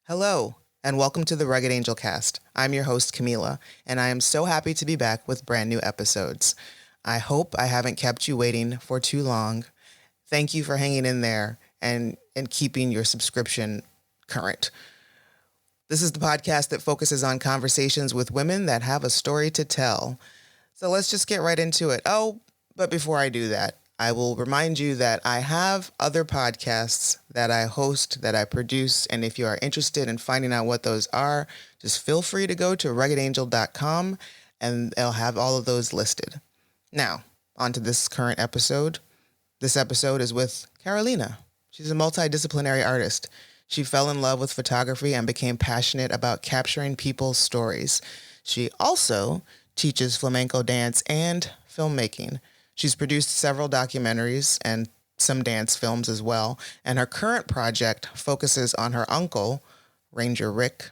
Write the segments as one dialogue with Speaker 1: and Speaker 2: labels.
Speaker 1: Hello, and welcome to the Rugged Angel Cast. I'm your host, Camila, and I am so happy to be back with brand new episodes. I hope I haven't kept you waiting for too long. Thank you for hanging in there and keeping your subscription current. This is the podcast that focuses on conversations with women that have a story to tell. So let's just get right into it. Oh, but before I do that, I will remind you that I have other podcasts that I host, that I produce, and if you are interested in finding out what those are, just feel free to go to RuggedAngel.com and they'll have all of those listed. Now, on to this current episode. This episode is with Carolina. She's a multidisciplinary artist. She fell in love with photography and became passionate about capturing people's stories. She also teaches flamenco dance and filmmaking. She's produced several documentaries and some dance films as well, and her current project focuses on her uncle, Ranger Rick.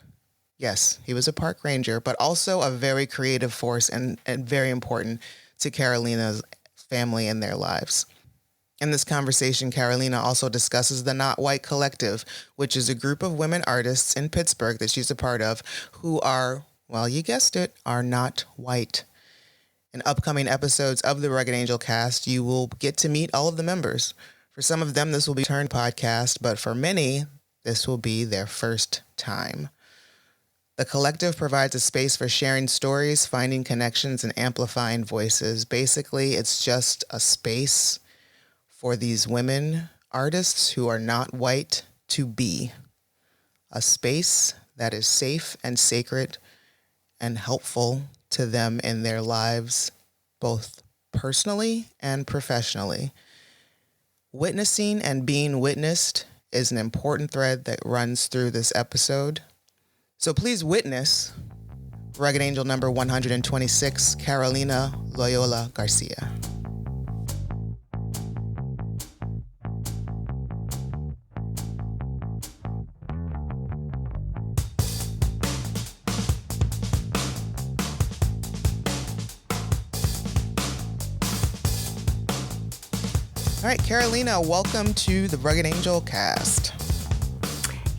Speaker 1: Yes, he was a park ranger, but also a very creative force and very important to Carolina's family and their lives. In this conversation, Carolina also discusses the Not White Collective, which is a group of women artists in Pittsburgh that she's a part of who are, well, you guessed it, are not white. In upcoming episodes of the Rugged Angel Cast, you will get to meet all of the members. For some of them, this will be a turn podcast, but for many, this will be their first time. The collective provides a space for sharing stories, finding connections, and amplifying voices. Basically, it's just a space for these women artists who are not white to be. A space that is safe and sacred and helpful to them in their lives, both personally and professionally. Witnessing and being witnessed is an important thread that runs through this episode. So please witness Rugged Angel number 126, Carolina Loyola-Garcia. All right, Carolina, welcome to the Rugged Angel Cast.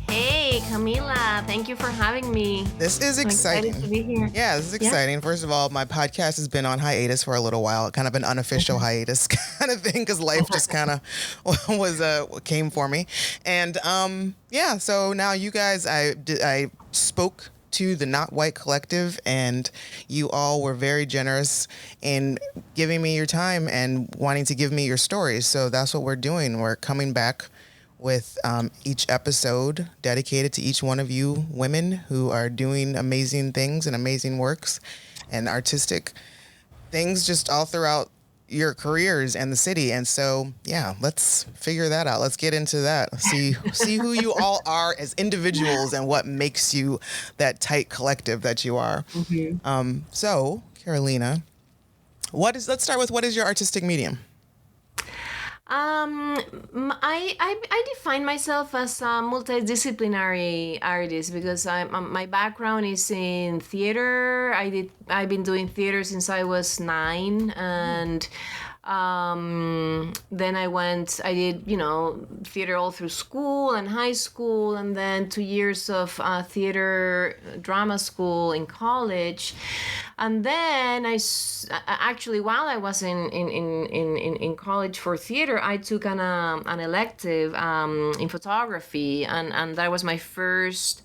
Speaker 2: Hey, Camila, thank you for having me.
Speaker 1: This is exciting.
Speaker 2: I'm excited to be here.
Speaker 1: Yeah, this is exciting. Yeah. First of all, my podcast has been on hiatus for a little while, kind of an unofficial hiatus kind of thing, because life just kind of came for me. And so now you guys, I spoke to the Not White Collective, and you all were very generous in giving me your time and wanting to give me your stories. So that's what we're doing. We're coming back with each episode dedicated to each one of you women who are doing amazing things and amazing works and artistic things just all throughout your careers and the city. And so, yeah, let's figure that out. Let's get into that. See who you all are as individuals and what makes you that tight collective that you are. Mm-hmm. So, Carolina, let's start with, what is your artistic medium?
Speaker 2: I define myself as a multidisciplinary artist because my background is in theater. I've been doing theater since I was 9, and then I did, theater all through school and high school, and then 2 years of theater drama school in college. And then actually, while I was in college for theater, I took an elective in photography, and that was my first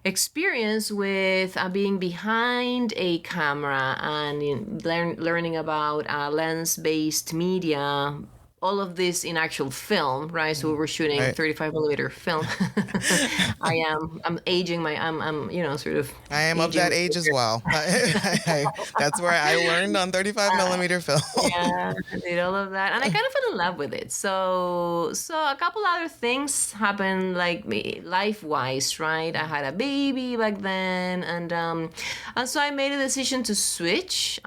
Speaker 2: experience with being behind a camera and learning about lens-based media. All of this in actual film, right? So we were shooting 35 millimeter film. I'm aging I'm sort of.
Speaker 1: I am of that age as well. That's where I learned on 35 millimeter film.
Speaker 2: Yeah, I did all of that, and I kind of fell in love with it. So a couple other things happened, like life-wise, right? I had a baby back then, and so I made a decision to switch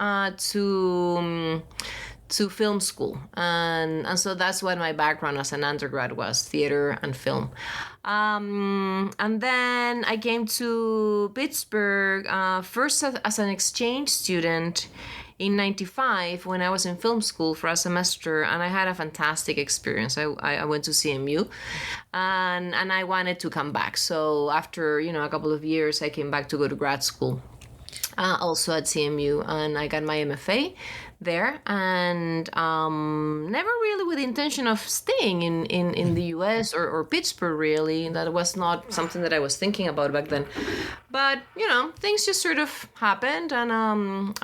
Speaker 2: to film school, and so that's what my background as an undergrad was: theater and film. And then I came to Pittsburgh first as an exchange student in 95 when I was in film school for a semester, and I had a fantastic experience. I went to CMU, and I wanted to come back. So after, a couple of years, I came back to go to grad school. Also at CMU, and I got my MFA there, and never really with the intention of staying in the US or Pittsburgh, really. That was not something that I was thinking about back then. But, things just sort of happened, and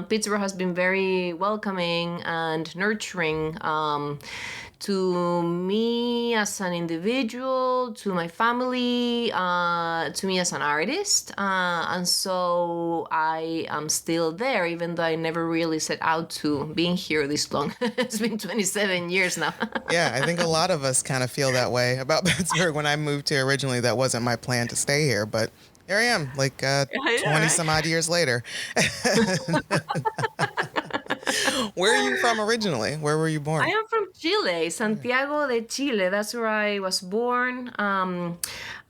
Speaker 2: Pittsburgh has been very welcoming and nurturing to me as an individual, to my family, to me as an artist. And so I am still there, even though I never really set out to being here this long. It's been 27 years now.
Speaker 1: Yeah, I think a lot of us kind of feel that way about Pittsburgh. When I moved here originally, that wasn't my plan to stay here, but here I am, 20 some odd years later. Where are you from originally? Where were you born?
Speaker 2: I am from Chile, Santiago de Chile. That's where I was born and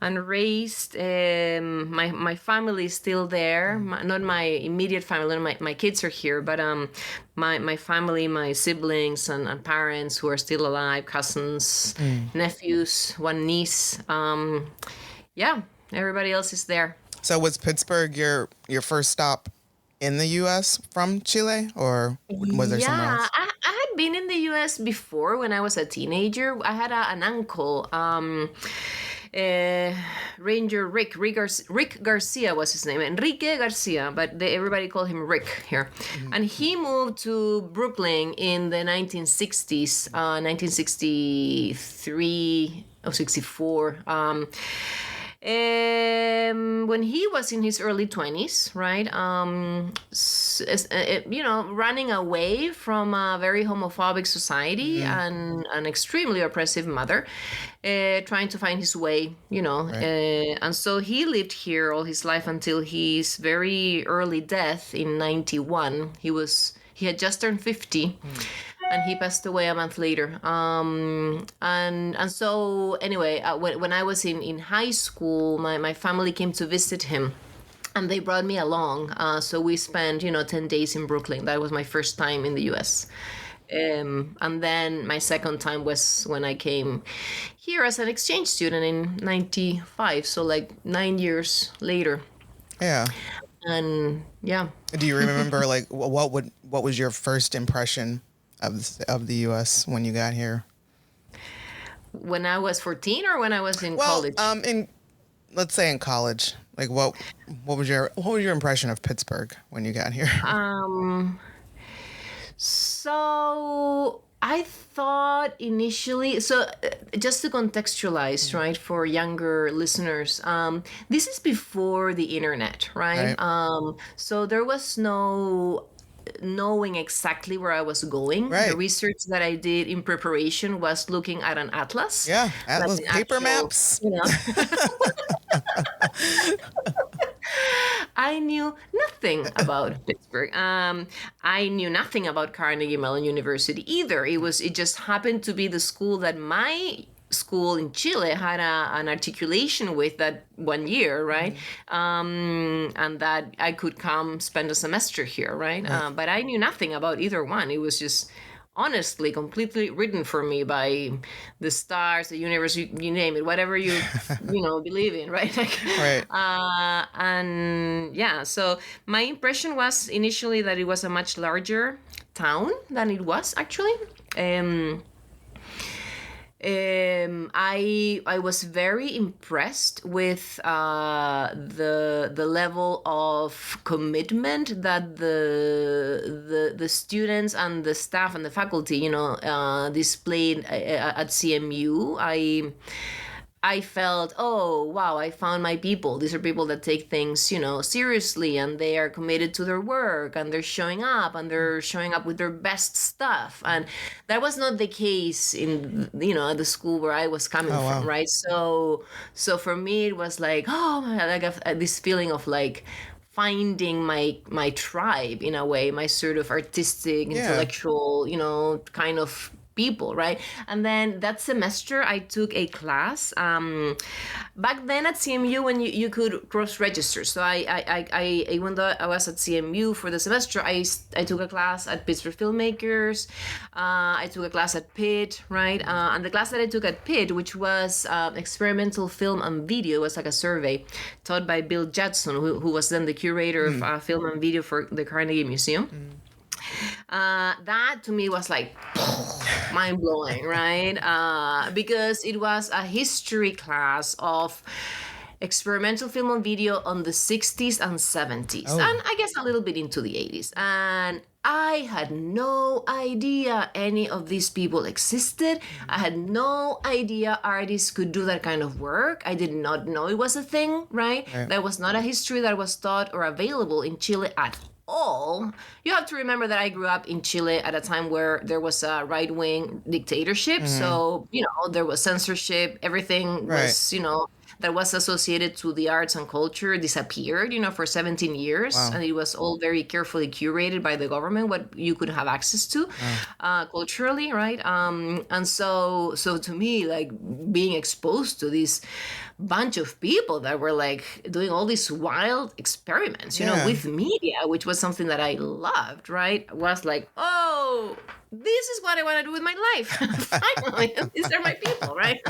Speaker 2: raised. My family is still there. Not my immediate family. My kids are here, but my family, my siblings and parents who are still alive, cousins, nephews, one niece. Everybody else is there.
Speaker 1: So was Pittsburgh your first stop in the U.S. from Chile, or was there somewhere else?
Speaker 2: I had been in the U.S. before when I was a teenager. I had an uncle, Ranger Rick Garcia was his name, Enrique Garcia, but everybody called him Rick here. And he moved to Brooklyn in the 1960s, 1963 or 64. When he was in his early 20s, right? Running away from a very homophobic society and an extremely oppressive mother, trying to find his way, Right. And so he lived here all his life until his very early death in 91. He had just turned 50. And he passed away a month later. And so anyway, when I was in high school, my family came to visit him, and they brought me along. So we spent 10 days in Brooklyn. That was my first time in the U.S. And then my second time was when I came here as an exchange student in 95. So 9 years later.
Speaker 1: Yeah.
Speaker 2: And yeah.
Speaker 1: Do you remember what was your first impression of the U.S. when you got here?
Speaker 2: When I was 14 or when I was in college?
Speaker 1: Let's say in college. What was your impression of Pittsburgh when you got here?
Speaker 2: So I thought initially, just to contextualize, right, for younger listeners, this is before the internet, right? So there was no knowing exactly where I was going.
Speaker 1: Right.
Speaker 2: The research that I did in preparation was looking at an atlas.
Speaker 1: Yeah, atlas, paper maps.
Speaker 2: I knew nothing about Pittsburgh. I knew nothing about Carnegie Mellon University either. It just happened to be the school that my school in Chile had an articulation with that 1 year, right? And that I could come spend a semester here, right? But I knew nothing about either one. It was just honestly completely written for me by the stars, the universe, you name it, whatever you believe in, right?
Speaker 1: Right.
Speaker 2: And yeah, so my impression was initially that it was a much larger town than it was actually. I was very impressed with the level of commitment that the students and the staff and the faculty displayed at CMU. I felt, oh, wow, I found my people. These are people that take things, seriously, and they are committed to their work, and they're showing up with their best stuff. And that was not the case in, at the school where I was coming from, right? So for me, it was like, oh my God, this feeling of finding my tribe in a way, my sort of artistic, intellectual, kind of people, right? And then that semester I took a class. Back then at CMU, when you could cross-register. So even though I was at CMU for the semester, I took a class at Pittsburgh filmmakers. I took a class at Pitt, right? And the class that I took at Pitt, which was experimental film and video, was like a survey taught by Bill Judson, who was then the curator of film and video for the Carnegie Museum. That to me was like mind blowing, right? Because it was a history class of experimental film and video on the 60s and 70s, and I guess a little bit into the 80s. And I had no idea any of these people existed. I had no idea artists could do that kind of work. I did not know it was a thing, right? That was not a history that was taught or available in Chile at all. You have to remember that I grew up in Chile at a time where there was a right-wing dictatorship. So, there was censorship. Everything was, that was associated to the arts and culture disappeared, for 17 years. Wow. And it was all very carefully curated by the government, what you could have access to culturally, right? And so to me, like being exposed to this bunch of people that were like doing all these wild experiments, with media, which was something that I loved, right? Was like, oh, this is what I want to do with my life. Finally, these are my people, right?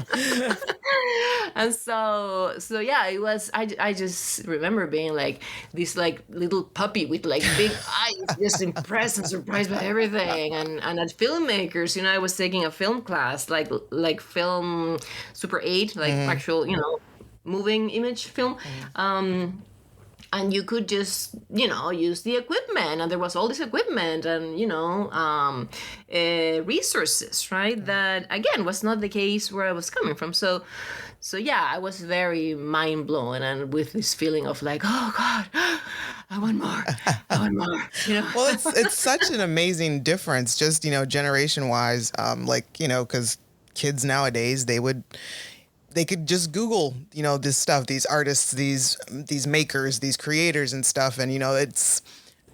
Speaker 2: And so yeah, it was. I just remember being like this like little puppy with like big eyes, just impressed and surprised by everything. And at filmmakers, I was taking a film class, like film Super 8, like actual, moving image film. And you could just, use the equipment, and there was all this equipment and, resources, right? That, again, was not the case where I was coming from. So yeah, I was very mind blown and with this feeling of like, oh God, I want more.
Speaker 1: Well, it's such an amazing difference, just, generation wise, because kids nowadays, they could just Google, this stuff, these artists, these makers, these creators and stuff. And, it's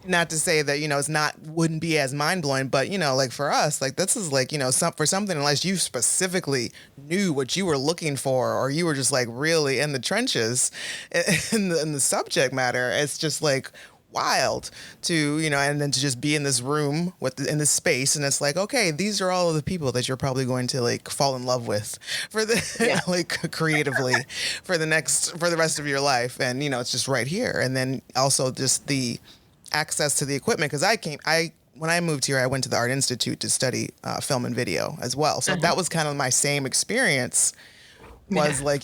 Speaker 1: not to say that, wouldn't be as mind blowing, but, like for us, like this is like, for something, unless you specifically knew what you were looking for, or you were just like really in the trenches in the subject matter, it's just like wild to, and then to just be in this room in this space, and it's like, okay, these are all of the people that you're probably going to like fall in love with for the like creatively for the rest of your life, and it's just right here. And then also just the access to the equipment, because when I moved here, I went to the Art Institute to study film and video as well, so that was kind of my same experience, was like,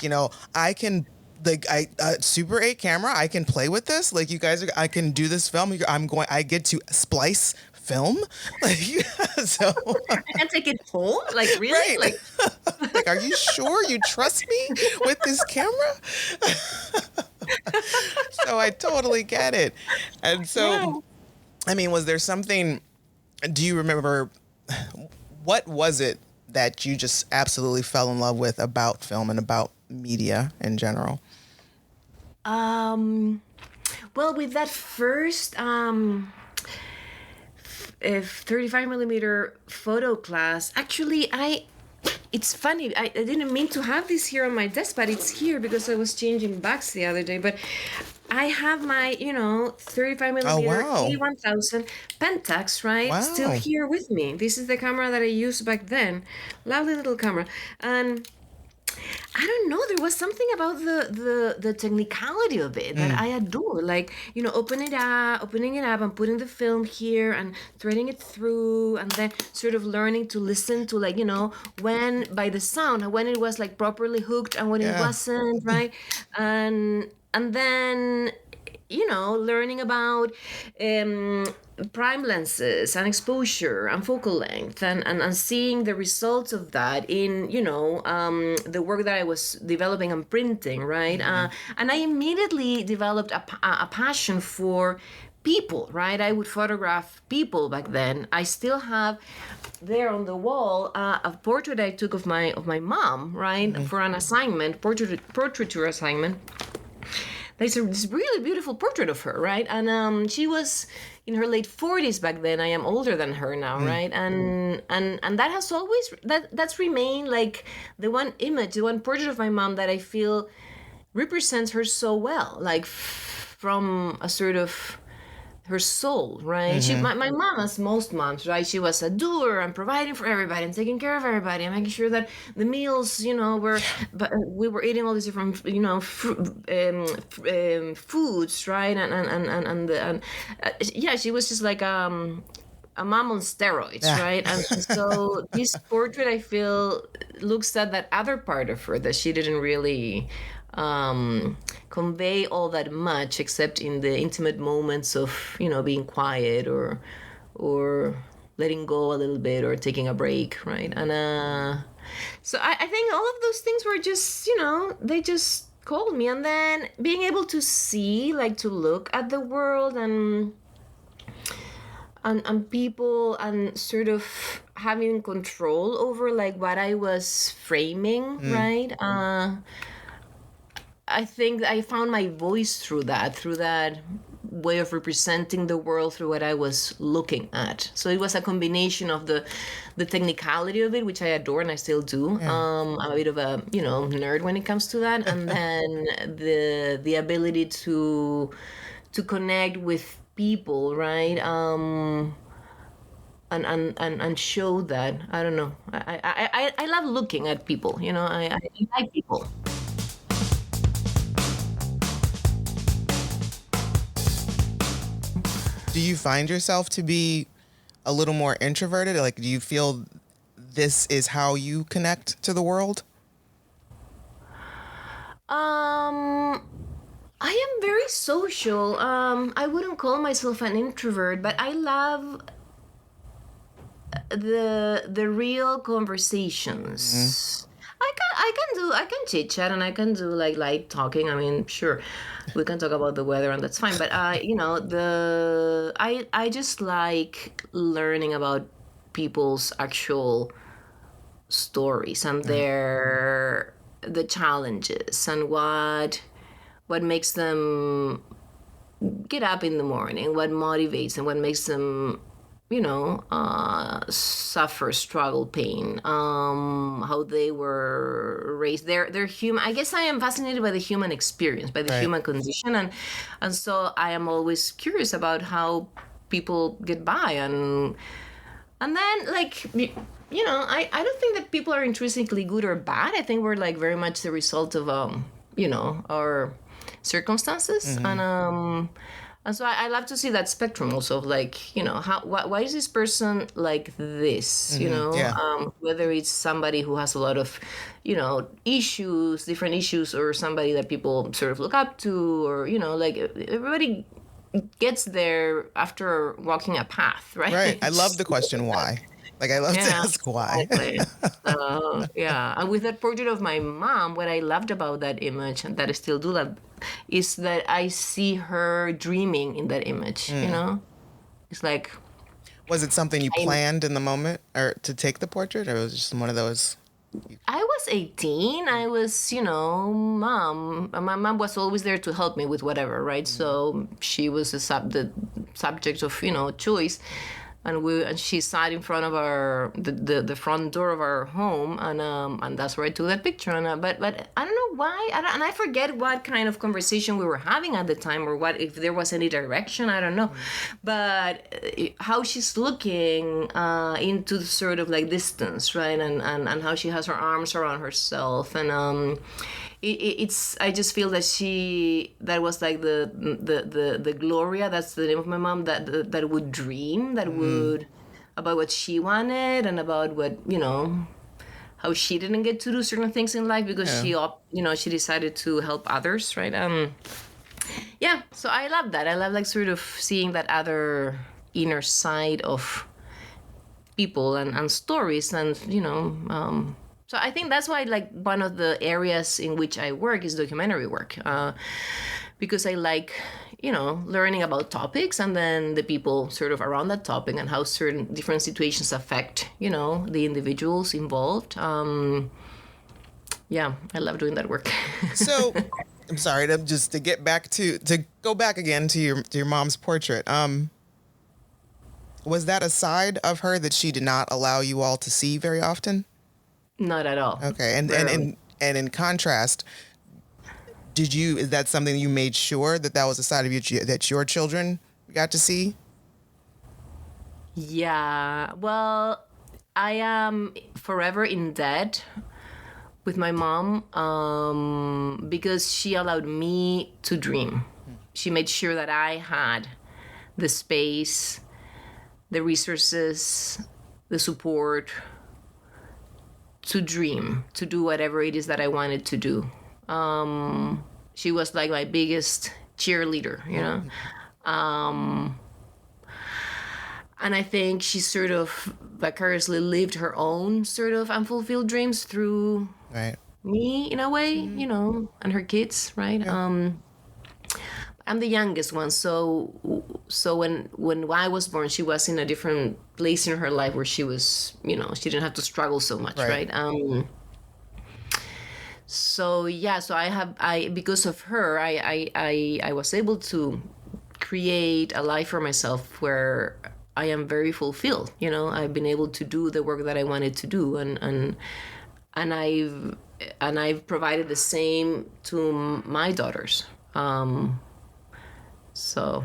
Speaker 1: I can Super 8 camera, I can play with this. Like, you guys I can do this film. I get to splice film. Like, so
Speaker 2: I can take it home. Like, really?
Speaker 1: Right. Like, are you sure you trust me with this camera? So I totally get it. And so, I mean, was there something? Do you remember? What was it that you just absolutely fell in love with about film and about media in general?
Speaker 2: Well, with that first 35 millimeter photo class, actually, it's funny, I didn't mean to have this here on my desk, but it's here because I was changing backs the other day. But I have my, 35 millimeter E1000 Pentax, right? Still here with me. This is the camera that I used back then. Lovely little camera. And I don't know, there was something about the technicality of it that I adore. Like, opening it up and putting the film here and threading it through, and then sort of learning to listen to, like, when, by the sound, when it was like properly hooked and when it wasn't, right? And then, learning about prime lenses and exposure and focal length, and seeing the results of that in, the work that I was developing and printing, right? And I immediately developed a passion for people, right? I would photograph people back then. I still have there on the wall a portrait I took of my mom, right? For an assignment, portraiture assignment, there's this really beautiful portrait of her, right? And she was in her late 40s back then. I am older than her now, right? And that has always that's remained like the one image, the one portrait of my mom that I feel represents her so well, like from a sort of her soul, right? My mom, as most moms, right? She was a doer and providing for everybody and taking care of everybody and making sure that the meals, were, but we were eating all these different, foods, right? And yeah, she was just like a mom on steroids, right? And so this portrait, I feel, looks at that other part of her that she didn't really convey all that much, except in the intimate moments of being quiet or letting go a little bit or taking a break, right? And so I think all of those things were just they just called me. And then being able to see, like, to look at the world and people and sort of having control over like what I was framing, right? I think I found my voice through that way of representing the world through what I was looking at. So it was a combination of the technicality of it, which I adore and I still do. I'm a bit of a nerd when it comes to that, and then the ability to connect with people, right? And show that. I don't know. I love looking at people. I like people.
Speaker 1: Do you find yourself to be a little more introverted? Like, do you feel this is how you connect to the world?
Speaker 2: I am very social. I wouldn't call myself an introvert, but I love the real conversations. I can chit chat and I can do like light talking. I mean, sure, we can talk about the weather and that's fine. But I just like learning about people's actual stories and the challenges and what makes them get up in the morning, what motivates them, what makes them suffer, struggle, pain, how they were raised. They're human. I guess I am fascinated by the human experience, by the human condition, and so I am always curious about how people get by, and then like I don't think that people are intrinsically good or bad. I think we're like very much the result of our circumstances, and so I love to see that spectrum also of like, why is this person like this, whether it's somebody who has a lot of, issues, different issues, or somebody that people sort of look up to, or, like everybody gets there after walking a path, right?
Speaker 1: Right. I love the question why. Like, I love to ask why.
Speaker 2: Exactly. And with that portrait of my mom, what I loved about that image, and that I still do love, is that I see her dreaming in that image, It's like...
Speaker 1: Was it something you planned in the moment or to take the portrait, or was it just one of those...
Speaker 2: I was 18. I was, mom. My mom was always there to help me with whatever, right? So she was the subject of, choice. And she sat in front of the front door of our home, and that's where I took that picture. And but I don't know why, and I forget what kind of conversation we were having at the time, or what, if there was any direction, I don't know. But how she's looking into the sort of like distance, right, and how she has her arms around herself, and it's I just feel that that was like the Gloria, that's the name of my mom, that would dream, that would about what she wanted and about what how she didn't get to do certain things in life because she decided to help others, right? So I love that. I love like sort of seeing that other inner side of people and stories, and so I think that's why, like, one of the areas in which I work is documentary work, because I like, learning about topics and then the people sort of around that topic and how certain different situations affect, the individuals involved. I love doing that work.
Speaker 1: So I'm sorry to get back to go back again to your mom's portrait. Was that a side of her that she did not allow you all to see very often?
Speaker 2: Not at all.
Speaker 1: Okay, and
Speaker 2: Rarely.
Speaker 1: and in contrast, is that something you made sure that was a side of you that your children got to see?
Speaker 2: Yeah. Well, I am forever in debt with my mom because she allowed me to dream. She made sure that I had the space, the resources, the support to dream, to do whatever it is that I wanted to do. She was like my biggest cheerleader, you know. And I think she sort of vicariously lived her own sort of unfulfilled dreams through
Speaker 1: Right.
Speaker 2: me in a way, you know, and her kids, right?
Speaker 1: Yeah.
Speaker 2: I'm the youngest one, so when I was born, she was in a different place in her life where she was, you know, she didn't have to struggle so much, right? So yeah, so I because of her, I was able to create a life for myself where I am very fulfilled. You know, I've been able to do the work that I wanted to do, and I've provided the same to my daughters. So,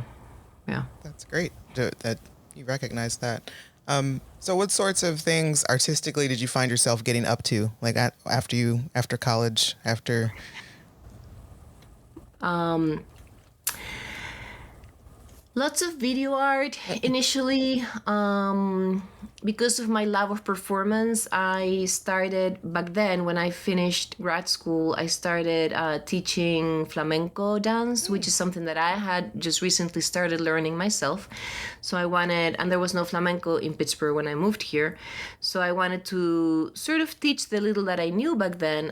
Speaker 2: yeah.
Speaker 1: That's great that you recognize that. So what sorts of things artistically did you find yourself getting up to, like after college, after?
Speaker 2: Lots of video art initially. Because of my love of performance, I started back then when I finished grad school, I started teaching flamenco dance, which is something that I had just recently started learning myself. So I wanted, and there was no flamenco in Pittsburgh when I moved here. So I wanted to sort of teach the little that I knew back then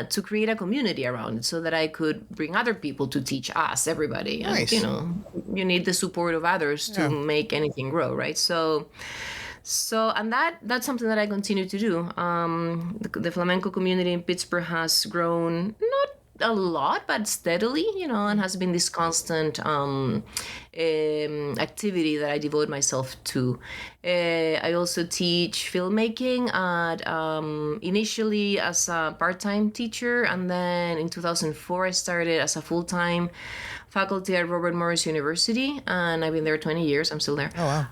Speaker 2: to create a community around it so that I could bring other people to teach us, everybody.
Speaker 1: Nice.
Speaker 2: And, you know, you need the support of others to make anything grow, right? So and that's something that I continue to do. The flamenco community in Pittsburgh has grown not a lot, but steadily, you know, and has been this constant activity that I devote myself to. I also teach filmmaking at initially as a part-time teacher, and then in 2004 I started as a full-time faculty at Robert Morris University, and I've been there 20 years. I'm still there.
Speaker 1: Oh, wow.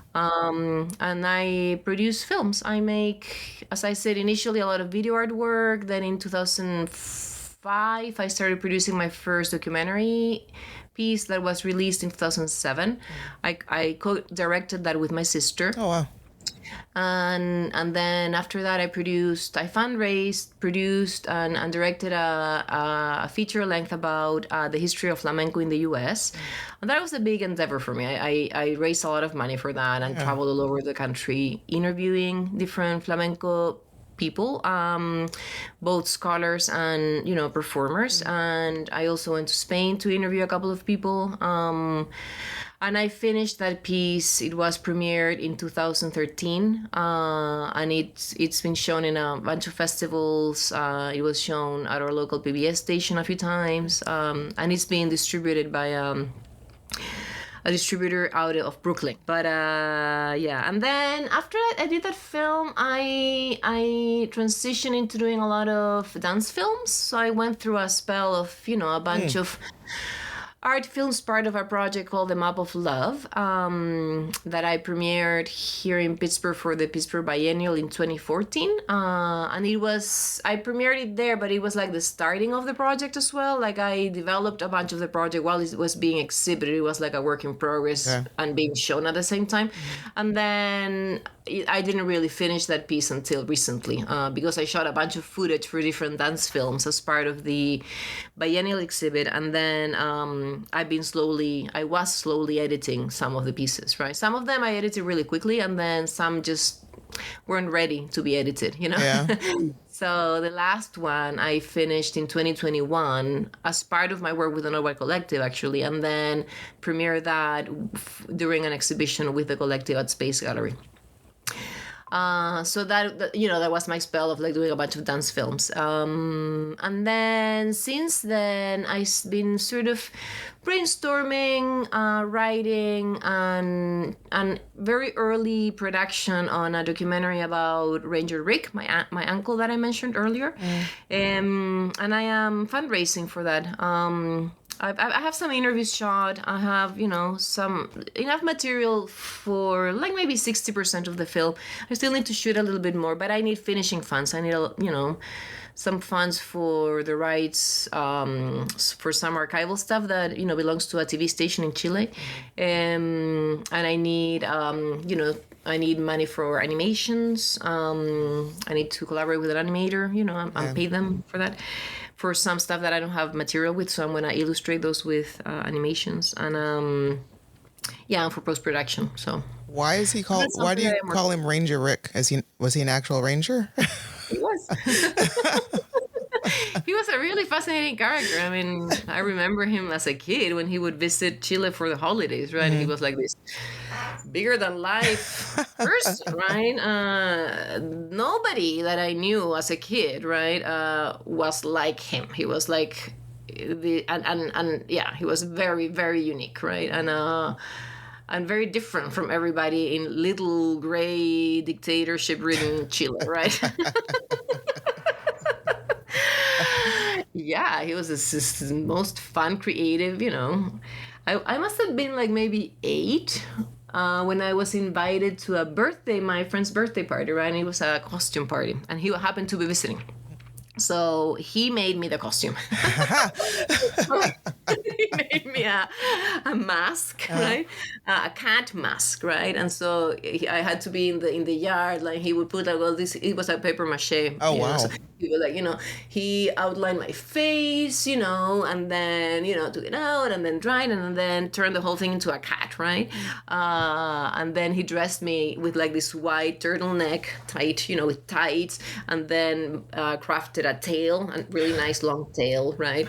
Speaker 2: And I produce films. I make, as I said, initially a lot of video art work. Then in 2005, I started producing my first documentary piece that was released in 2007. I co-directed that with my sister.
Speaker 1: Oh, wow.
Speaker 2: And then after that I fundraised, produced and directed a feature length about the history of flamenco in the US. And that was a big endeavor for me. I raised a lot of money for that and traveled all over the country interviewing different flamenco people, both scholars and, you know, performers. And I also went to Spain to interview a couple of people. And I finished that piece. It was premiered in 2013, and it's been shown in a bunch of festivals. It was shown at our local PBS station a few times, and it's being distributed by a distributor out of Brooklyn. But yeah, and then after I did that film, I transitioned into doing a lot of dance films. So I went through a spell of, you know, a bunch of art films, part of a project called The Map of Love, that I premiered here in Pittsburgh for the Pittsburgh Biennial in 2014. And I premiered it there, but it was like the starting of the project as well. Like I developed a bunch of the project while it was being exhibited. It was like a work in progress and being shown at the same time. And then I didn't really finish that piece until recently because I shot a bunch of footage for different dance films as part of the biennial exhibit. And then I was slowly editing some of the pieces, right? Some of them I edited really quickly, and then some just weren't ready to be edited, you know? Yeah. So the last one I finished in 2021 as part of my work with the Nobel Collective, actually, and then premiered that during an exhibition with the collective at Space Gallery. So that was my spell of like doing a bunch of dance films. And then since then, I've been sort of brainstorming, writing, and very early production on a documentary about Ranger Rick, my uncle that I mentioned earlier. And I am fundraising for that. I have some interviews shot. I have, some enough material for like maybe 60% of the film. I still need to shoot a little bit more, but I need finishing funds. I need, some funds for the rights, for some archival stuff that, belongs to a TV station in Chile. And I need, I need money for animations. I need to collaborate with an animator, I'm pay them for that. For some stuff that I don't have material with, so I'm gonna illustrate those with animations, and and for post production. So
Speaker 1: why is he called? Why do you call him Ranger Rick? Was he an actual ranger?
Speaker 2: He was. He was a really fascinating character. I mean, I remember him as a kid when he would visit Chile for the holidays, right? Mm-hmm. He was like this bigger than life person, right? Nobody that I knew as a kid, right, was like him. He was like he was very, very unique, right? And very different from everybody in little gray dictatorship-ridden Chile, right? Yeah, he was the most fun, creative, I must have been like maybe 8 when I was invited to my friend's birthday party, right? And it was a costume party, and he happened to be visiting. So he made me the costume. He made me a mask, right? A cat mask, right? And so I had to be in the yard. Like he would put like all this. It was like paper mache.
Speaker 1: Oh wow!
Speaker 2: So he was like, he outlined my face, and then took it out and then dried and then turned the whole thing into a cat, right? And then he dressed me with like this white turtleneck, tight, with tights, and then crafted a tail, a really nice long tail, right?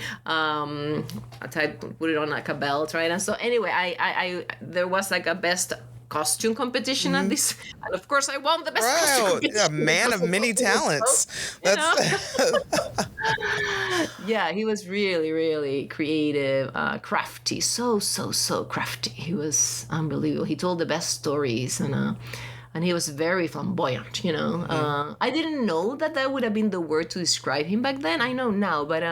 Speaker 2: Put it on like a belt, right? And so anyway, I there was like a best costume competition at this, and of course I won the best costume competition.
Speaker 1: A man of many talents.
Speaker 2: Yeah, he was really, really creative, crafty, so crafty. He was unbelievable. He told the best stories, and he was very flamboyant, I didn't know that would have been the word to describe him back then. I know now, but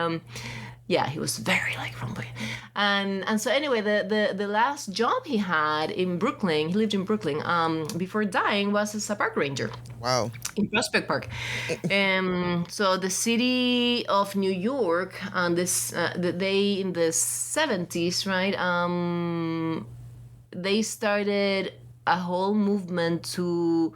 Speaker 2: yeah, he was very like flamboyant. And so anyway, the last job he had in Brooklyn, he lived in Brooklyn, before dying, was as a park ranger.
Speaker 1: Wow.
Speaker 2: In Prospect Park. So the city of New York, they in the 70s, right? They started a whole movement to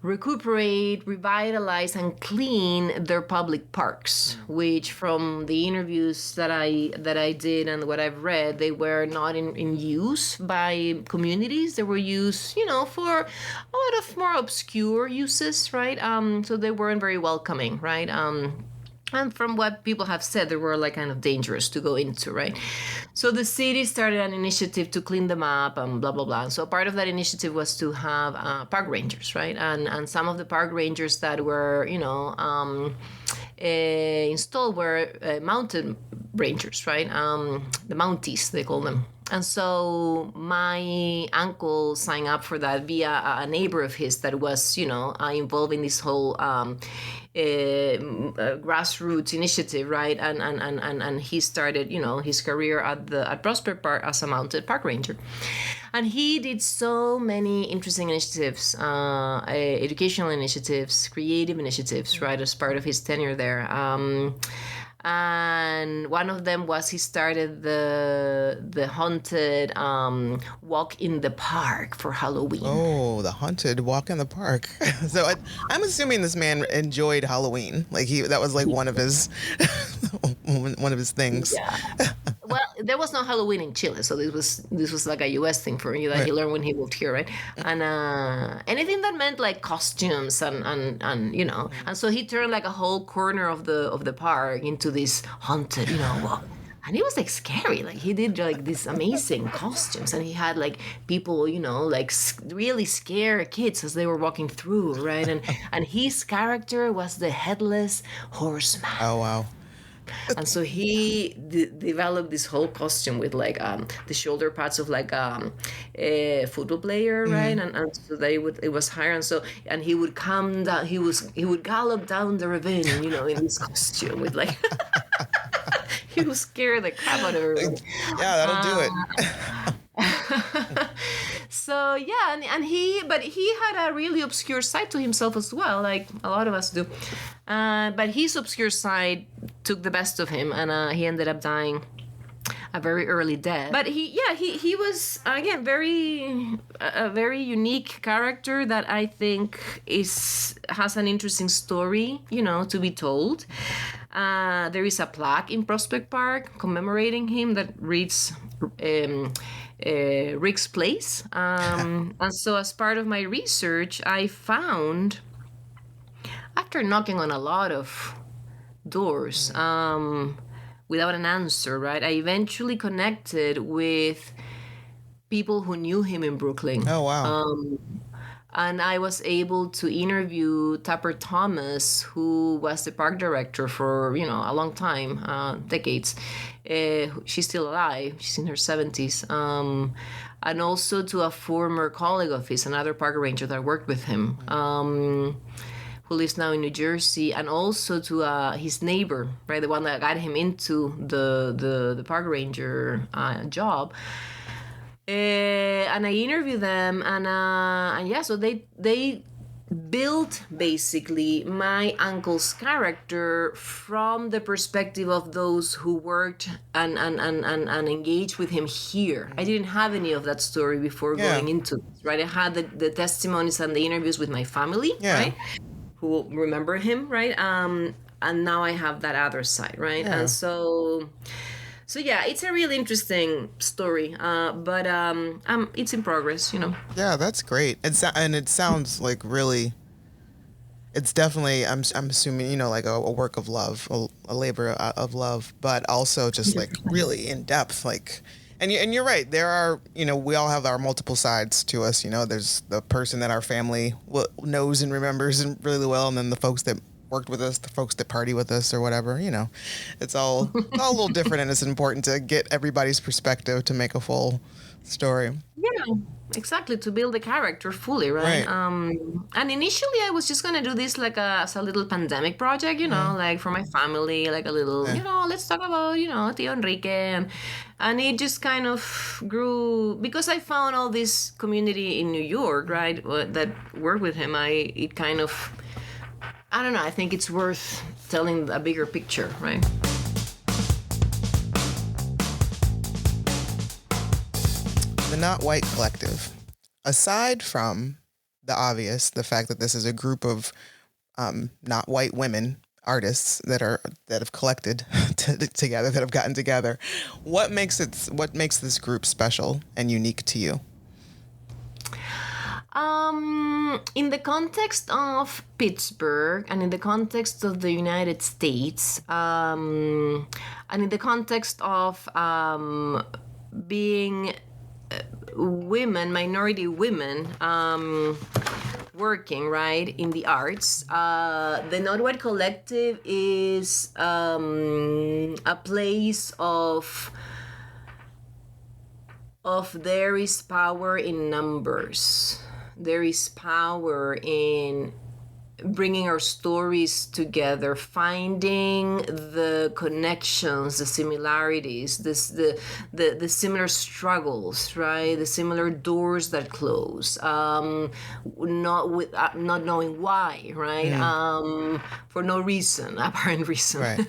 Speaker 2: recuperate, revitalize, and clean their public parks, which from the interviews that I did and what I've read, they were not in use by communities. They were used, for a lot of more obscure uses, right? So they weren't very welcoming, right? And from what people have said, they were like kind of dangerous to go into, right? So the city started an initiative to clean them up and blah, blah, blah. And so part of that initiative was to have park rangers, right? And some of the park rangers that were, installed were mountain rangers, right? The Mounties, they call them. And so my uncle signed up for that via a neighbor of his that was, involved in this whole grassroots initiative, right? And he started, his career at Prospect Park as a mounted park ranger. And he did so many interesting initiatives, educational initiatives, creative initiatives, right, as part of his tenure there. And one of them was he started the haunted walk in the park for Halloween.
Speaker 1: Oh, the haunted walk in the park. So I'm assuming this man enjoyed Halloween. Like that was like one of his things.
Speaker 2: Yeah. Well, there was no Halloween in Chile, so this was like a U.S. thing for you that he learned when he moved here, right? And anything that meant like costumes and and so he turned like a whole corner of the park into this haunted, walk. And it was like scary. Like he did like these amazing costumes, and he had like people, like really scare kids as they were walking through, right? And his character was the headless horseman.
Speaker 1: Oh, wow.
Speaker 2: And so he developed this whole costume with like the shoulder pads of like a football player, right? And so it was higher, and he would come down. He would gallop down the ravine, in this costume with like. He would scare the crap out of everyone.
Speaker 1: Yeah, that'll do it.
Speaker 2: So yeah, and he had a really obscure side to himself as well, like a lot of us do. But his obscure side took the best of him, and he ended up dying a very early death. But he was again a very unique character that I think has an interesting story, to be told. There is a plaque in Prospect Park commemorating him that reads Rick's Place. And so as part of my research, I found, after knocking on a lot of doors without an answer, right, I eventually connected with people who knew him in Brooklyn.
Speaker 1: Oh, wow.
Speaker 2: And I was able to interview Tapper Thomas, who was the park director for, a long time, decades. She's still alive. She's in her 70s. And also to a former colleague of his, another park ranger that worked with him, who lives now in New Jersey, and also to his neighbor, right, the one that got him into the park ranger job. And I interviewed them, and yeah, so they built basically my uncle's character from the perspective of those who worked and engaged with him here. I didn't have any of that story before going into this, right? I had the testimonies and the interviews with my family, right, who remember him, right? And now I have that other side, right? And So yeah, it's a really interesting story, but it's in progress,
Speaker 1: Yeah, that's great. And it sounds like really, it's definitely, I'm assuming, like a work of love, a labor of love, but also just like really in depth, like, and you're right. There are, we all have our multiple sides to us. There's the person that our family knows and remembers really well, and then the folks that worked with us, the folks that party with us or whatever, it's all a little different, and it's important to get everybody's perspective to make a full story.
Speaker 2: Yeah, exactly, to build the character fully, right? And initially I was just gonna do this like as a little pandemic project, like for my family, like a little, let's talk about, Tio Enrique, and it just kind of grew because I found all this community in New York, right, that worked with him. It kind of, I don't know, I think it's worth telling a bigger picture, right?
Speaker 1: The Not White Collective. Aside from the obvious, the fact that this is a group of not white women artists that have collected together, that have gotten together, what makes this group special and unique to you?
Speaker 2: In the context of Pittsburgh and in the context of the United States, and in the context of being women, minority women, working, right, in the arts, the Not White Collective is a place of there is power in numbers. There is power in bringing our stories together, finding the connections, the similarities, the similar struggles, right? The similar doors that close, not knowing why, right? For no reason, apparent reason.
Speaker 1: Right.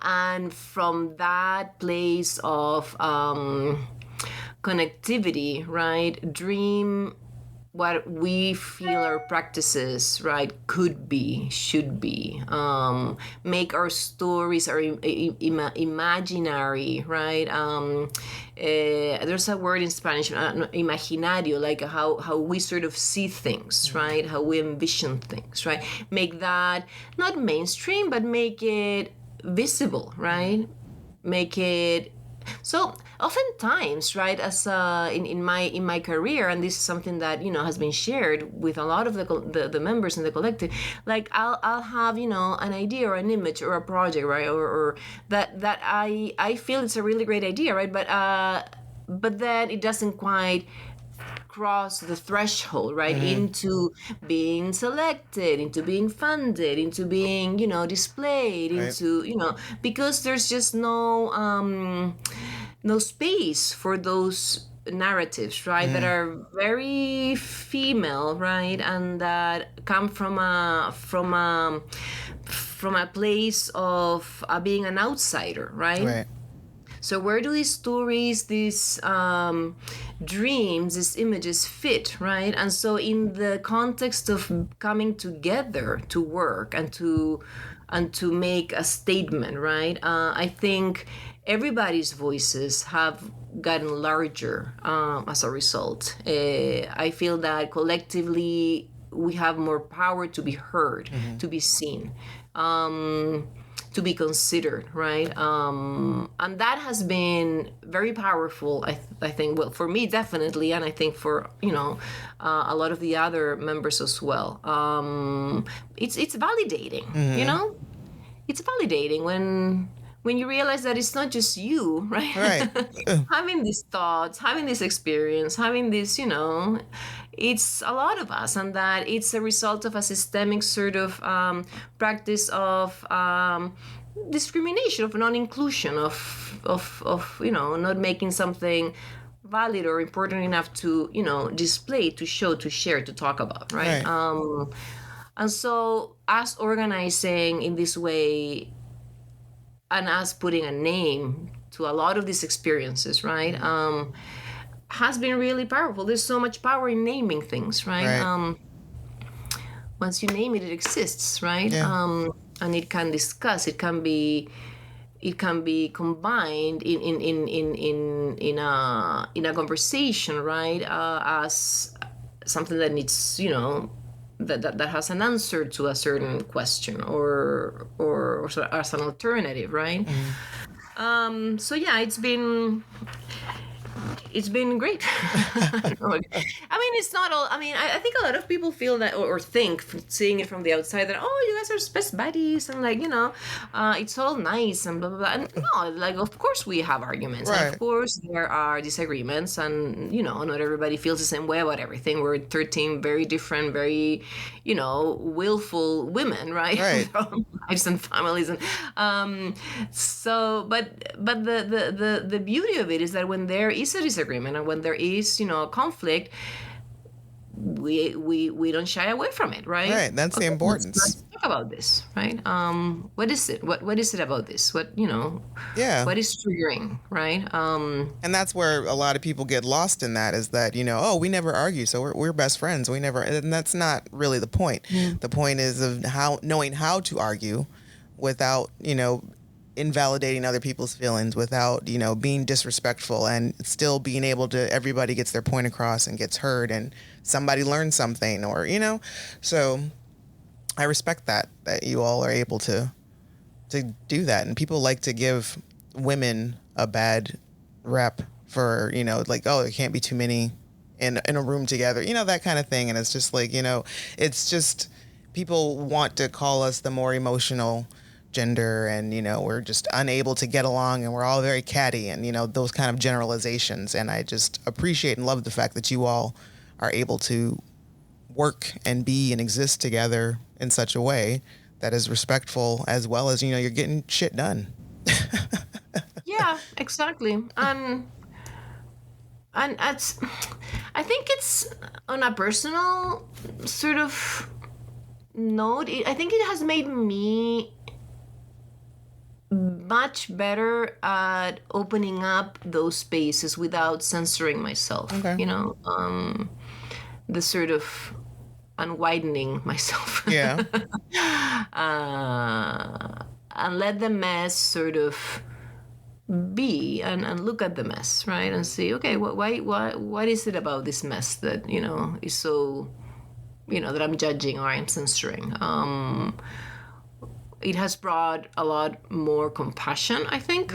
Speaker 2: And from that place of connectivity, right? Dream what we feel our practices, right, could be, should be. Make our stories our imaginary, right? There's a word in Spanish, imaginario, like how we sort of see things, right? How we envision things, right? Make that not mainstream, but make it visible, right? make it. So oftentimes, right, as in my career, and this is something that has been shared with a lot of the members in the collective. Like I'll have an idea or an image or a project, right, or that I feel it's a really great idea, right, but then it doesn't quite cross the threshold, right, into being selected, into being funded, into being displayed,
Speaker 1: Right.
Speaker 2: into because there's just no space for those narratives, right, that are very female, right, and that come from a place of being an outsider, right?
Speaker 1: Right.
Speaker 2: So where do these stories, these dreams, these images fit, right? And so in the context of coming together to work and to make a statement, right? I think everybody's voices have gotten larger as a result. I feel that collectively we have more power to be heard, to be seen. To be considered, right? And that has been very powerful, I think, well, for me, definitely, and I think for, a lot of the other members as well. It's validating, It's validating when you realize that it's not just you, right?
Speaker 1: Right.
Speaker 2: Having these thoughts, having this experience, having this, it's a lot of us, and that it's a result of a systemic sort of practice of discrimination, of non-inclusion, of not making something valid or important enough to display, to show, to share, to talk about, right? And so us organizing in this way and us putting a name to a lot of these experiences, right, has been really powerful. There's so much power in naming things, right? Once you name it, it exists, right?
Speaker 1: Yeah.
Speaker 2: And it can discuss. It can be combined in a conversation, right? As something that needs, that has an answer to a certain question, or as an alternative, right? So yeah, it's been great. I mean, it's not all. I mean, I think a lot of people feel that, or think, seeing it from the outside, that you guys are best buddies, and it's all nice and blah blah blah. And no, of course we have arguments,
Speaker 1: Right.
Speaker 2: and of course there are disagreements, and not everybody feels the same way about everything. We're 13 very different, very willful women, right?
Speaker 1: Right.
Speaker 2: From lives and families, and so, but the beauty of it is that when there is a disagreement, and when there is a conflict, we don't shy away from it, right?
Speaker 1: Right. That's the importance.
Speaker 2: Let's talk about this, right? What is it? What is it about this? What
Speaker 1: Yeah.
Speaker 2: What is triggering, right?
Speaker 1: And that's where a lot of people get lost in that, is that, we never argue, so we're best friends. We never, and that's not really the point. The point is of knowing how to argue without, invalidating other people's feelings, without, being disrespectful, and still being able to, everybody gets their point across and gets heard, and somebody learns something, or, so I respect that you all are able to do that. And people like to give women a bad rep for, there can't be too many in a room together, that kind of thing. And it's just it's just, people want to call us the more emotional gender, and we're just unable to get along, and we're all very catty, and those kind of generalizations. And I just appreciate and love the fact that you all are able to work and be and exist together in such a way that is respectful, as well as you're getting shit done.
Speaker 2: Yeah, exactly. And it's, I think it's on a personal sort of note. I think it has made me much better at opening up those spaces without censoring myself.
Speaker 1: Okay.
Speaker 2: The sort of unwidening myself.
Speaker 1: Yeah.
Speaker 2: And let the mess sort of be, and look at the mess, right, and see, okay, what is it about this mess that is so that I'm judging or I'm censoring. It has brought a lot more compassion, I think.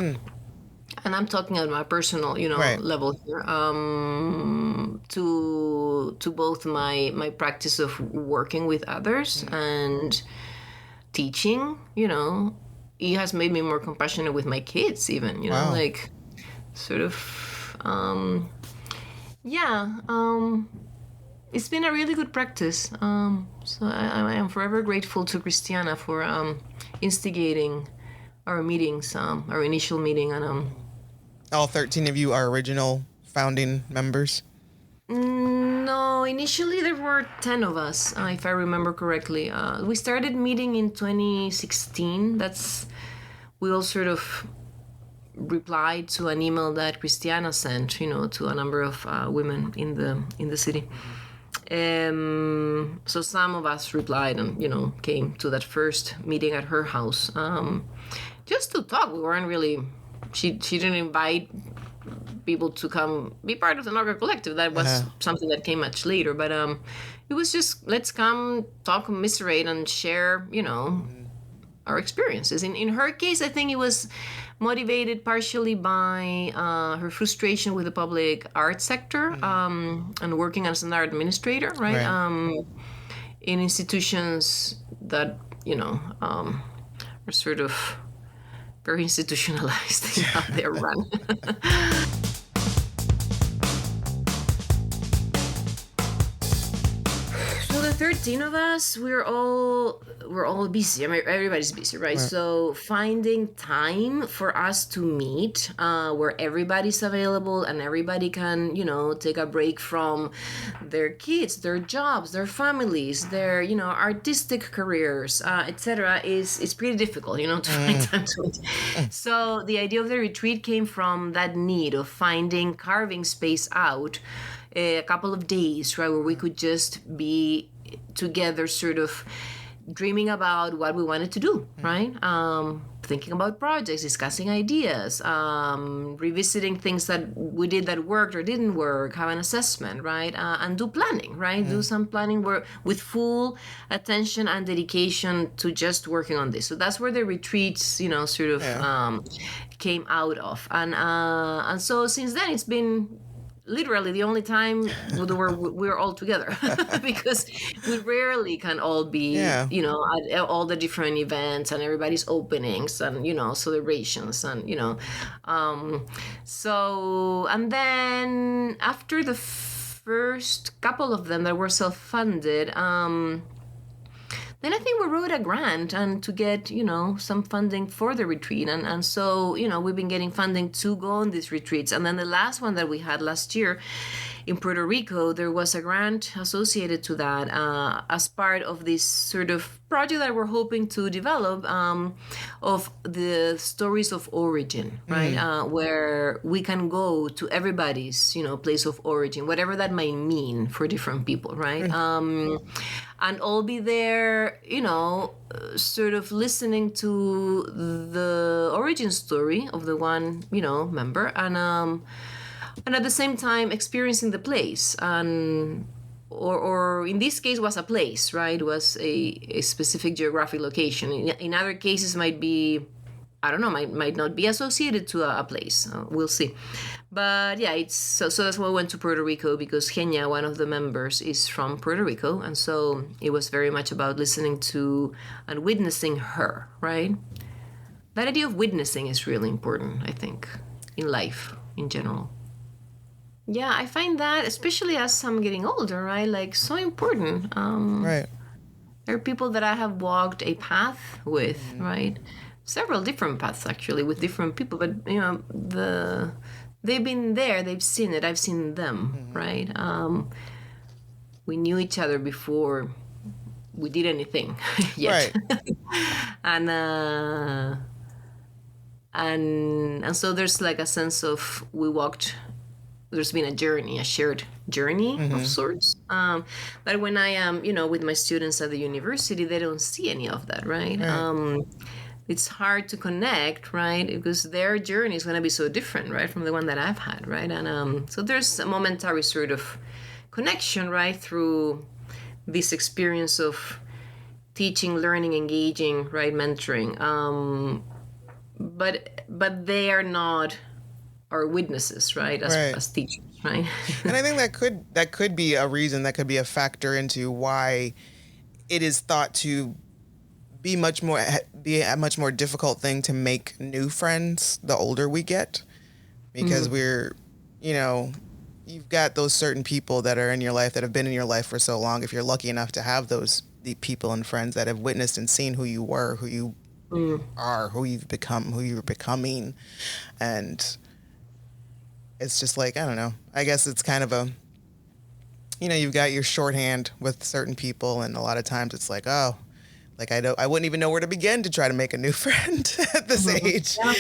Speaker 2: and I'm talking at my personal,
Speaker 1: Right.
Speaker 2: level here, to both my practice of working with others and teaching. It has made me more compassionate with my kids, even.
Speaker 1: Wow.
Speaker 2: Like sort of, yeah. It's been a really good practice. So I am forever grateful to Christiana for instigating our meetings, our initial meeting, and
Speaker 1: All 13 of you are original founding members?
Speaker 2: no, initially there were 10 of us, if I remember correctly. We started meeting in 2016. We all sort of replied to an email that Christiana sent, to a number of women in the city. So some of us replied and, came to that first meeting at her house, just to talk. We weren't really, she didn't invite people to come be part of the Naga Collective. That was something that came much later. But it was just, let's come talk, commiserate, and share, our experiences. In her case, I think it was motivated partially by her frustration with the public art sector, and working as an art administrator, right? In institutions that, are sort of very institutionalized in how they're run. So the 13 of us, we're all busy. I mean, everybody's busy, right? So finding time for us to meet, where everybody's available and everybody can, take a break from their kids, their jobs, their families, their, artistic careers, etc., is pretty difficult, to find time to it. So the idea of the retreat came from that need of carving space out, a couple of days, right, where we could just be together, sort of dreaming about what we wanted to do, right? Thinking about projects, discussing ideas, revisiting things that we did that worked or didn't work, have an assessment, right? And do planning, right? Do some planning work with full attention and dedication to just working on this. So that's where the retreats, sort of came out of. And so since then, it's been literally the only time we're all together because we rarely can all be, at all the different events and everybody's openings and, celebrations and, so, and then after the first couple of them that were self-funded, then I think we wrote a grant and to get, some funding for the retreat. And so, we've been getting funding to go on these retreats. And then the last one that we had last year in Puerto Rico, there was a grant associated to that as part of this sort of project that we're hoping to develop, of the stories of origin, right? Where we can go to everybody's, place of origin, whatever that might mean for different people, right? And all be there, sort of listening to the origin story of the one, member, and at the same time experiencing the place, and or in this case was a place, right? It was a specific geographic location. In other cases might be, I don't know, might not be associated to a place. We'll see. But yeah, it's so that's why I went to Puerto Rico, because Kenya, one of the members, is from Puerto Rico, and so it was very much about listening to and witnessing her, right? That idea of witnessing is really important, I think, in life in general. Yeah, I find that, especially as I'm getting older, right? Like, so important.
Speaker 1: Right.
Speaker 2: There are people that I have walked a path with, right? Several different paths, actually, with different people. But, they've been there, they've seen it, I've seen them, right? We knew each other before we did anything yet.
Speaker 1: Right.
Speaker 2: And so there's like a sense of there's been a journey, a shared journey of sorts. But when I am, with my students at the university, they don't see any of that, right? It's hard to connect, right? Because their journey is going to be so different, right, from the one that I've had, right? And so there's a momentary sort of connection, right, through this experience of teaching, learning, engaging, right, mentoring. But they are not are witnesses, right?
Speaker 1: Right.
Speaker 2: As teachers, right?
Speaker 1: And I think that could be a reason, that could be a factor into why it is thought to be a much more difficult thing to make new friends the older we get, because we're, you know, you've got those certain people that are in your life that have been in your life for so long. If you're lucky enough to have the people and friends that have witnessed and seen who you were, who you are, who you've become, who you're becoming, and it's just like, I don't know. I guess it's kind of a, you know, you've got your shorthand with certain people, and a lot of times it's like, oh, like I wouldn't even know where to begin to try to make a new friend at this age.
Speaker 2: Yeah.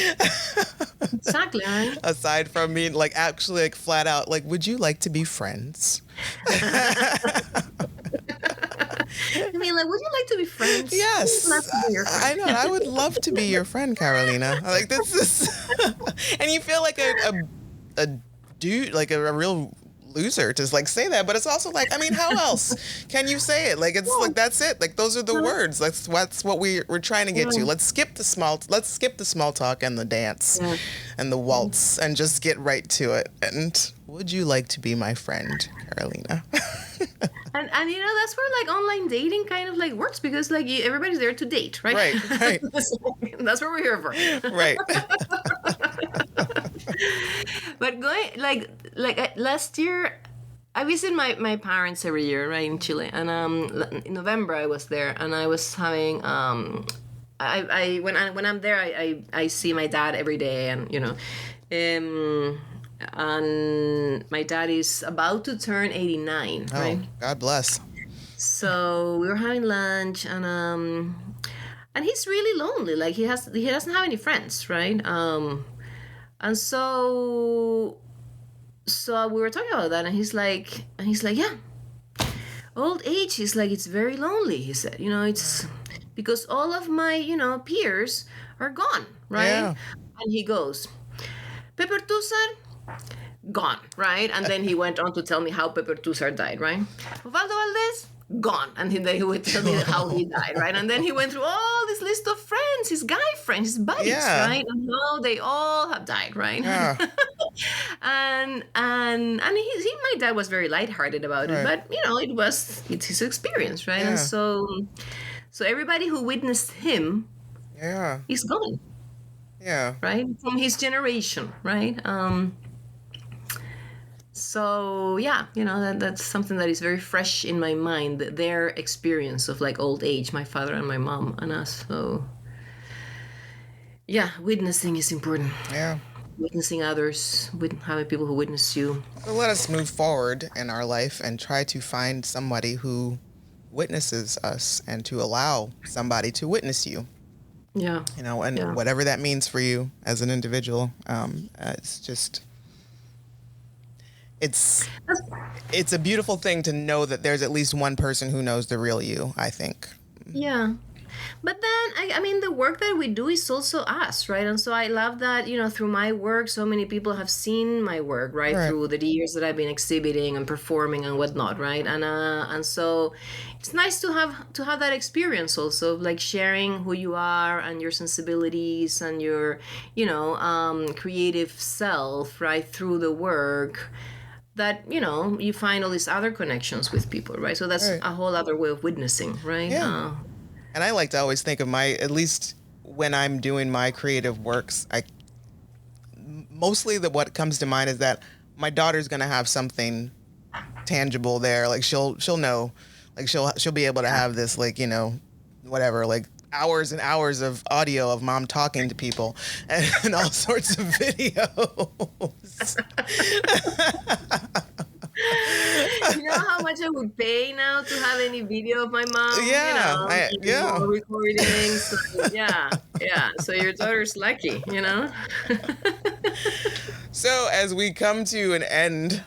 Speaker 2: Exactly, right?
Speaker 1: Aside from being like actually like flat out like, would you like to be friends?
Speaker 2: I mean, like, would you like to be friends?
Speaker 1: Yes.
Speaker 2: Love to be your friend.
Speaker 1: I know. I would love to be your friend, Carolina. Like, this is, and you feel like a dude, like a real loser to like say that, but it's also like, I mean, how else can you say it? Like, it's like, that's it. Like, those are the words. That's what we're trying to get to. Let's skip the small talk and the dance and the waltz and just get right to it. And would you like to be my friend, Carolina?
Speaker 2: And you know, that's where like online dating kind of like works, because like everybody's there to date, right?
Speaker 1: Right.
Speaker 2: That's what we're here for.
Speaker 1: Right.
Speaker 2: But going last year, I visit my parents every year, right, in Chile, and in November I was there, and I was having I when I'm there, I see my dad every day, and you know, and my dad is about to turn 89, right?
Speaker 1: God bless.
Speaker 2: So we were having lunch, and he's really lonely. Like he doesn't have any friends, right? And so we were talking about that, and he's like, yeah, old age. He's like, it's very lonely. He said, you know, it's because all of my, you know, peers are gone, right?
Speaker 1: Yeah.
Speaker 2: And he goes, Pepe Tusar, gone, right? And then he went on to tell me how Pepe Tusar died, right? Osvaldo Valdez, gone. And then he would tell me how he died, right? And then he went through all this list of friends, his guy friends, his buddies, right? And now they all have died, right?
Speaker 1: Yeah.
Speaker 2: and my dad was very lighthearted about it, but you know, it's his experience, right?
Speaker 1: Yeah.
Speaker 2: And so everybody who witnessed him is gone.
Speaker 1: Yeah.
Speaker 2: Right? From his generation, right? So yeah, you know, that's something that is very fresh in my mind, their experience of like old age, my father and my mom and us. So yeah, witnessing is important.
Speaker 1: Yeah.
Speaker 2: Witnessing others, having people who witness you.
Speaker 1: So let us move forward in our life and try to find somebody who witnesses us, and to allow somebody to witness you.
Speaker 2: Yeah.
Speaker 1: You know, and whatever that means for you as an individual, it's just, it's a beautiful thing to know that there's at least one person who knows the real you, I think.
Speaker 2: Yeah. But then, I mean, the work that we do is also us, right? And so I love that, you know, through my work, so many people have seen my work, right? Through the years that I've been exhibiting and performing and whatnot, right? And so it's nice to have that experience also, like sharing who you are and your sensibilities and your, you know, creative self, right? Through the work. That, you know, you find all these other connections with people, right? So that's a whole other way of witnessing, right?
Speaker 1: Yeah. And I like to always think of at least when I'm doing my creative works, mostly what comes to mind is that my daughter's going to have something tangible there. Like she'll know, like she'll be able to have this, like, you know, whatever, like hours and hours of audio of mom talking to people and all sorts of videos.
Speaker 2: You know how much I would pay now to have any video of my mom?
Speaker 1: Yeah,
Speaker 2: you know, recordings. So, yeah. So your daughter's lucky, you know?
Speaker 1: So as we come to an end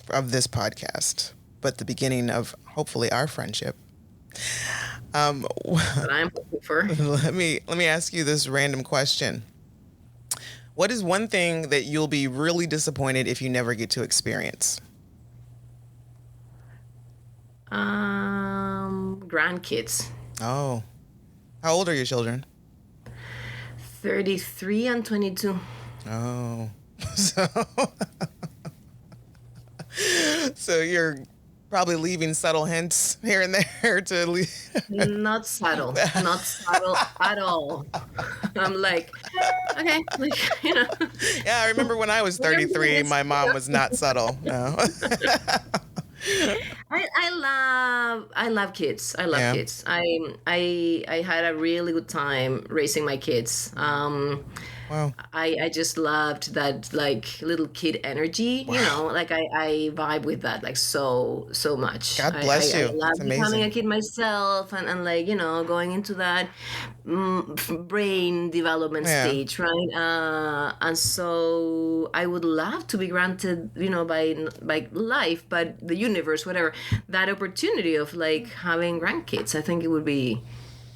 Speaker 1: of this podcast, but the beginning of hopefully our friendship,
Speaker 2: what I'm hoping for.
Speaker 1: Let me ask you this random question. What is one thing that you'll be really disappointed if you never get to experience?
Speaker 2: Grandkids.
Speaker 1: Oh. How old are your children?
Speaker 2: 33 and 22.
Speaker 1: Oh, so so you're probably leaving subtle hints here and there to leave.
Speaker 2: Not subtle, not subtle at all. I'm like, okay, like,
Speaker 1: Yeah, I remember when I was 33, my mom was not subtle. No.
Speaker 2: I love kids. I love
Speaker 1: Yeah.
Speaker 2: kids. I had a really good time raising my kids.
Speaker 1: Wow.
Speaker 2: I just loved that like little kid energy, like I vibe with that like so much.
Speaker 1: God bless
Speaker 2: I
Speaker 1: you.
Speaker 2: love
Speaker 1: That's
Speaker 2: becoming a
Speaker 1: amazing.
Speaker 2: kid myself and like, going into that brain development
Speaker 1: Yeah.
Speaker 2: stage, right? And so I would love to be granted, by life, but the universe, whatever, that opportunity of like having grandkids. I think it would be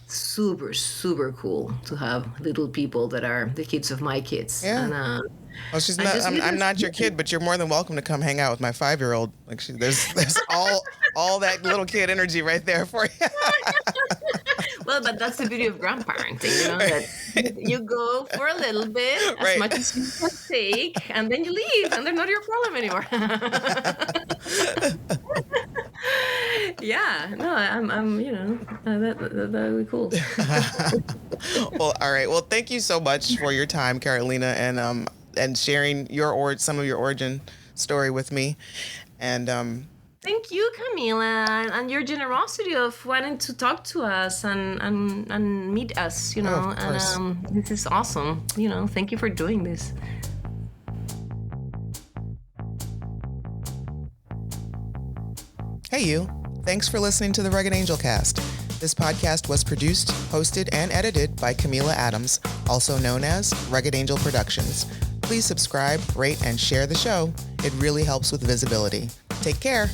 Speaker 2: super cool to have little people that are the kids of my kids.
Speaker 1: Yeah.
Speaker 2: And
Speaker 1: Well, she's
Speaker 2: I
Speaker 1: not.
Speaker 2: just
Speaker 1: I'm not your kid, but you're more than welcome to come hang out with my 5-year-old. Like there's all that little kid energy right there for you.
Speaker 2: well, but that's the beauty of grandparenting, that you go for a little bit, as
Speaker 1: Right.
Speaker 2: much as you can take, and then you leave, and they're not your problem anymore. Yeah, no, I'm that would be cool.
Speaker 1: Well, all right. Well, thank you so much for your time, Carolina, and sharing some of your origin story with me, and
Speaker 2: Thank you, Camila, and your generosity of wanting to talk to us and meet us.
Speaker 1: of course.
Speaker 2: And this is awesome. Thank you for doing this.
Speaker 1: Hey, you. Thanks for listening to the Rugged Angel Cast. This podcast was produced, hosted, and edited by Camila Adams, also known as Rugged Angel Productions. Please subscribe, rate, and share the show. It really helps with visibility. Take care.